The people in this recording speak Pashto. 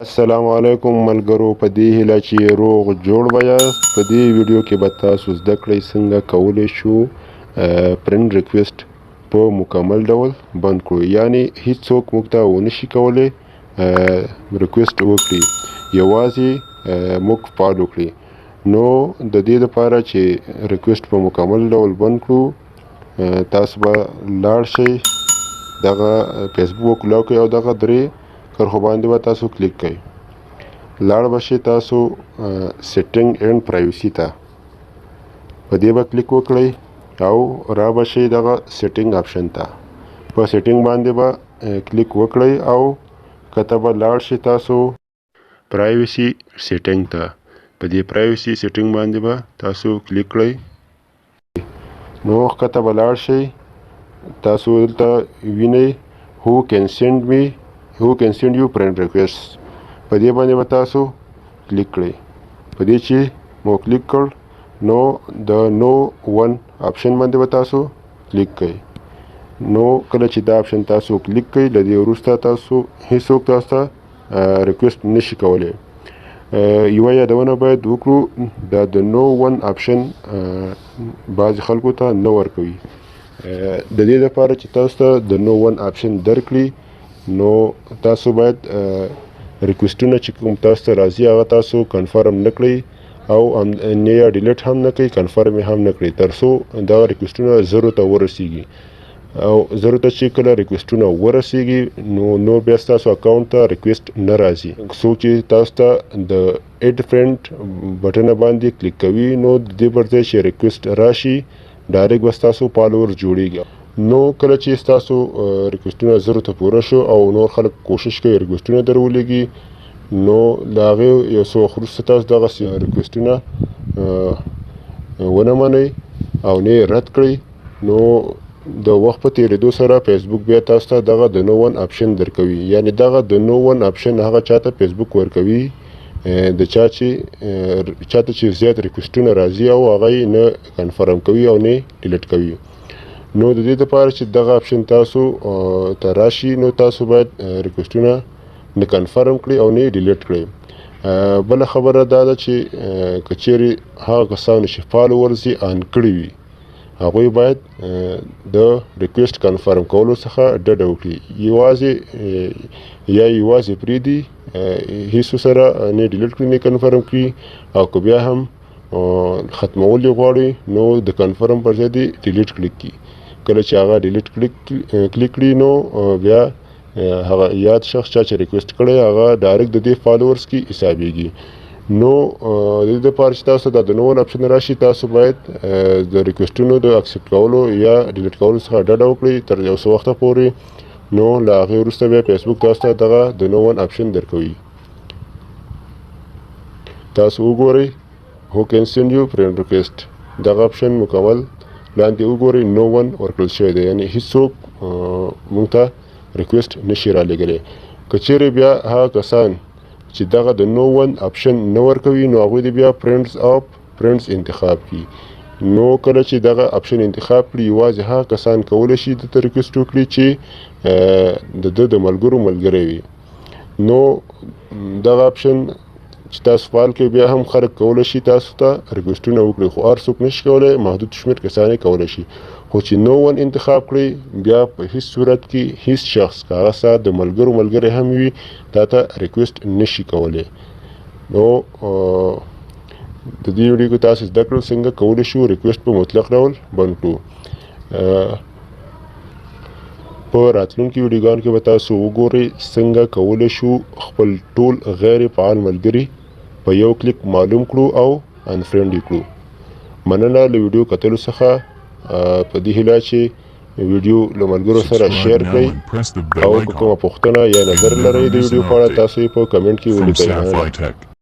السلام علیکم ملګرو، په دې هیله چې روغ جوړ ویاست. په دې ویډیو کې به تاسو زده کړئ څنګه کولی شو فرند ریکویسټ په مکمل ډول بند کړو. یعنی هیڅوک موږ ته ونشي کولی ریکویسټ وکړي، یوازې موږ فالو کړي. نو د دې لپاره چې ریکویسټ په مکمل ډول بند کړو، تاسو به لاړ شئ دغه فیسبوک لاک او دغه درې کرښو باندې به تاسو کلیک کوئ. لاړ به شئ تاسو سیټینګ اینډ پرایوسي ته، په دې به کلیک وکړئ او را به شئ دغه سیټینګ آپشن ته. په سیټینګ باندې به کلیک وکړئ او کته به لاړ شئ تاسو پرایوسي سیټینګ ته. په دې پرایوسي سیټینګ باندې به تاسو کلیک کړئ. نو کته به لاړ شئ تاسو دلته وینئ who can send you friend requests. په دې باندې به تاسو کلیک کړئ. په دې چې مو کلیک کړ نو د نو ون آپشن باندې به تاسو کلیک کړئ. نو کله چې دا آپشن تاسو کلیک کړئ، له دې وروسته تاسو هیڅوک تاسو ته ریکویسټ نشي کولی. یوه یادونه باید وکړو، دا د نو ون آپشن بعضې خلکو ته نه ورکوي. د دې لپاره چې تاسو ته د نو ون آپشن درکړي، نو تاسو باید ریکویسټونه چې کوم تاسو ته راځي هغه تاسو کنفرم نه کړئ او نه یا ډیلیټ هم نه کوئ، کنفرم هم نه کړئ، تر څو دغه ریکویسټونه زرو ته ورسیږي. او زرو ته چې کله ریکویسټونه ورسیږي نو بیا ستاسو اکاونټ ته ریکویسټ نه راځي. څوک چې تاسو ته د ایډ فرینډ بټن باندې کلیک کوي، نو د دې پر ځای چې ریکویسټ راشي ډایرکټ به ستاسو فالوور جوړیږي. نو کله چې ستاسو ریکویسټونه زرو ته پوره شو او نور خلک کوشش کوي ریکویسټونه در ولېږي، نو د هغې یو څه وخت وروسته تاسو دغه ریکویسټونه ونه منئ او نه یې رد کړئ، نو د وخت په تېرېدو سره فیسبوک بیا تاسو ته دغه د نو ون آپشن درکوي. یعنی دغه د نو ون آپشن هغه چاته فیسبوک ورکوي د چاته چې زیات ریکویسټونه راځي او هغه یې نه کنفرم کوي او نه ډیلیټ کوي. نو د دې لپاره چې دغه آپشن تاسو ته راشي، نو تاسو باید ریکویسټونه نه کنفرم کړئ او نه ډیلیټ کړئ. بله خبره دا ده چې که چیرې هغه کسانو چې فالوورز یې آن کړي وي، هغوی باید د ریکویسټ کنفرم کولو څخه ډډه وکړي. یوازې پرېږدي، هیڅ سره نه ډیلیټ کړي نه کنفرم کړي، او که بیا هم ختمول یې غواړي نو د کنفرم پر ځای دې ډیلیټ کلیک کړي. کله چې هغه ډیلیټ کلیک کړي، نو بیا هغه یاد شخص چې ریکویسټ کړی هغه ډایرکټ د دې فالوورز کې حسابیږي. نو د دې لپاره چې تاسو د نو ون آپشن راشي، تاسو باید د ریکویسټونو د اکسپټ کولو یا ډیلیټ کولو څخه ډډه وکړئ تر یو څه وخته پورې. نو له هغې وروسته بیا فیسبوک تاسو ته دغه د نو ون آپشن درکوي. تاسو وګورئ who can send you friend request، دغه آپشن مکمل لاندې وګورئ، نو ون ورکړل شوی دی، یعنی هیڅوک موږ ته ریکویسټ نشي رالیږلی. که چیرې بیا هغه کسان چې دغه د نو ون آپشن نه ورکوي، نو هغوی د بیا فرینډز انتخاب کړي. نو کله چې دغه آپشن انتخاب کړي، یوازې هغه کسان کولی شي دته ریکویسټ وکړي چې د ده د ملګرو ملګری وي. نو دغه آپشن چې تاسو فعال کوئ، بیا هم خلک کولی شي تاسو ته ریکویسټونه وکړي، خو هر څوک نشي کولی، محدود شمېر کسان یې کولی شي. خو چې نو ون انتخاب کړئ، بیا په هیڅ صورت کې هیڅ شخص که هغه ستا د ملګرو ملګری هم وي تا ته ریکویسټ نشي کولی. نو د دې ویډیو کې تاسو زده کړل څنګه کولی شو ریکویسټ په مطلق ډول بند کړو. په راتلونکي ویډیوګانو کې به تاسو وګورئ څنګه کولی شو خپل ټول غیر فعال ملګري په یو کلیک معلوم کړو او انفرینډ یې کړو. مننه له ویډیو کتلو څخه. په دې هیله چې ویډیو له ملګرو سره شیر کړئ، او که کومه پوښتنه یا نظر لرئ د ویډیو په اړه، تاسو یې په کمنټ کې ولیکئ.